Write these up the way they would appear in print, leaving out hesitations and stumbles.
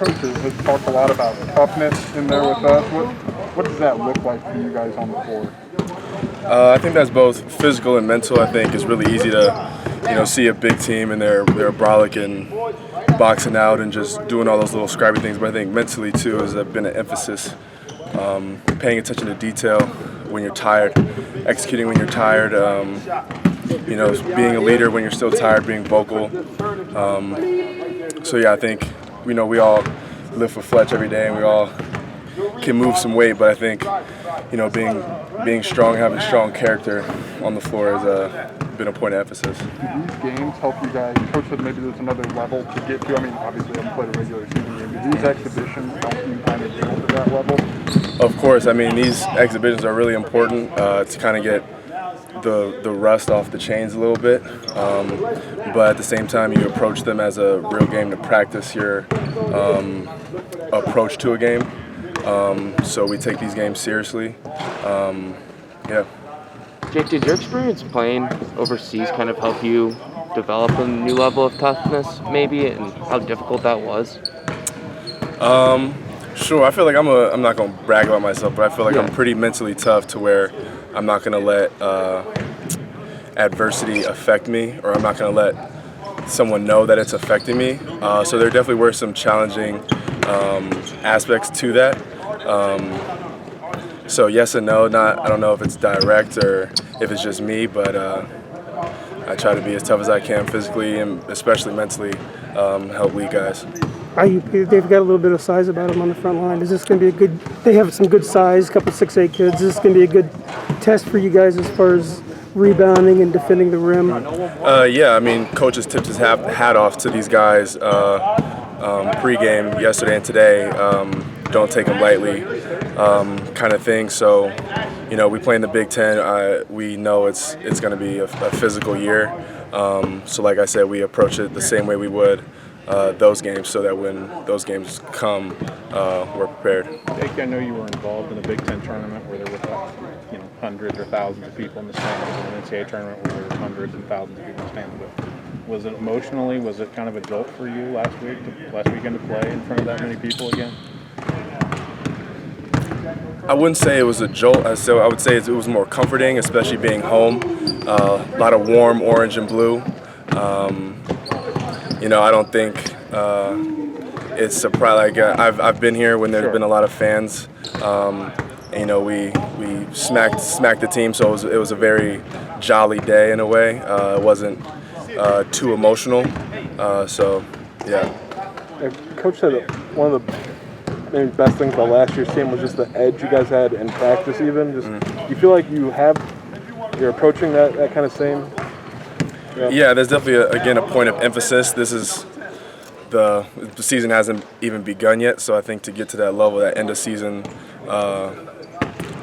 coach has talked a lot about toughness in there with us. What does that look like for you guys on the floor? I think that's both physical and mental. I think it's really easy to, see a big team and they're brolic and boxing out and just doing all those little scrappy things. But I think mentally too has been an emphasis. Paying attention to detail when you're tired, executing when you're tired. Being a leader when you're still tired, being vocal. I think we all lift with Fletch every day and we all can move some weight, but I think being strong, having strong character on the floor has been a point of emphasis. Do these games help you guys? Coach said maybe there's another level to get to. I mean, obviously, I haven't played a regular season game. Do these exhibitions help you kind of get to that level? Of course. I mean, these exhibitions are really important to kind of get the rust off the chains a little bit, but at the same time you approach them as a real game to practice your approach to a game. So we take these games seriously. Jake, did your experience playing overseas kind of help you develop a new level of toughness maybe, and how difficult that was? Sure. I feel like I'm not going to brag about myself, but I feel like I'm pretty mentally tough to where I'm not going to let adversity affect me, or I'm not going to let someone know that it's affecting me. So there definitely were some challenging aspects to that. So yes and no. I don't know if it's direct or if it's just me, but I try to be as tough as I can physically and especially mentally, help lead guys. They've got a little bit of size about them on the front line. Is this going to be a good? They have some good size, a couple 6'8" kids. Is this going to be a good test for you guys as far as rebounding and defending the rim? I mean, coach has tipped his hat off to these guys pregame yesterday and today. Don't take them lightly, kind of thing. So, we play in the Big Ten. We know it's going to be a physical year. So, like I said, we approach it the same way we would those games, so that when those games come, we're prepared. Jake, I know you were involved in a Big Ten tournament where there were hundreds or thousands of people in the stands, and an NCAA tournament where there were hundreds and thousands of people in the stands. But was it emotionally? Was it kind of a jolt for you last weekend to play in front of that many people again? I wouldn't say it was a jolt. I would say it was more comforting, especially being home. A lot of warm orange and blue. I don't think it's surprising. Like I've been here when there's been a lot of fans. We smacked the team, so it was a very jolly day in a way. It wasn't too emotional. Coach said that one of the maybe best things about last year's team was just the edge you guys had in practice. Even do you feel like you're approaching that kind of same? Yeah, there's definitely a point of emphasis. This is the season hasn't even begun yet, so I think to get to that level, that end of season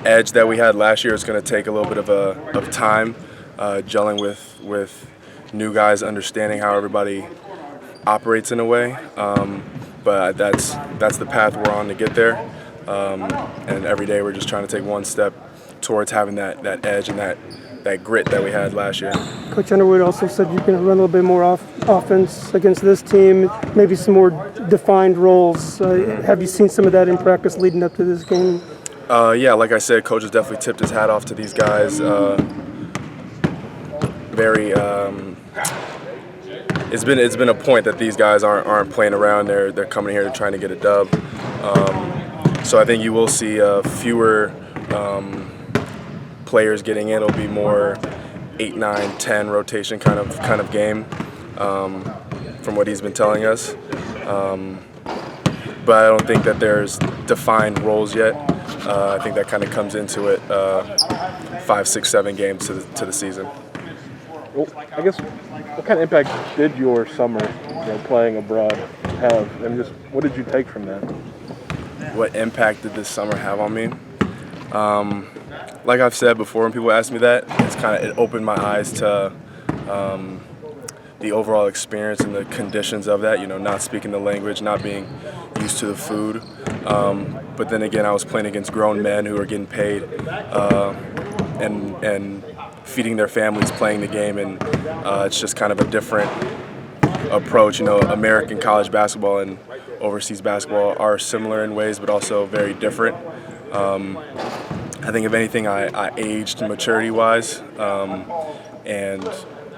edge that we had last year, is going to take a little bit of time gelling with new guys, understanding how everybody operates in a way. But that's the path we're on to get there. And every day we're just trying to take one step towards having that edge and that grit that we had last year. Coach Underwood also said you're going to run a little bit more offense against this team, maybe some more defined roles. Have you seen some of that in practice leading up to this game? Like I said, coach has definitely tipped his hat off to these guys. It's been a point that these guys aren't playing around. They're coming here to trying to get a dub. So I think you will see fewer players getting in. It'll be more 8, 9, 10 rotation kind of game, from what he's been telling us. But I don't think that there's defined roles yet. I think that kind of comes into it 5, 6, 7 games to the season. Well, I guess what kind of impact did your summer playing abroad have, and just what did you take from that? What impact did this summer have on me? Like I've said before, when people ask me that, it opened my eyes to the overall experience and the conditions of that. Not speaking the language, not being used to the food. But then again, I was playing against grown men who are getting paid and feeding their families, playing the game, and it's just kind of a different approach. American college basketball and overseas basketball are similar in ways, but also very different. I think if anything, I aged maturity-wise, and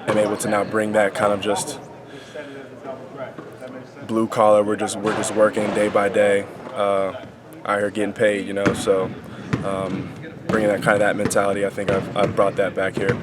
am able to now bring that kind of just blue collar. We're just working day by day. Out here getting paid, you know. So bringing that mentality, I think I've brought that back here.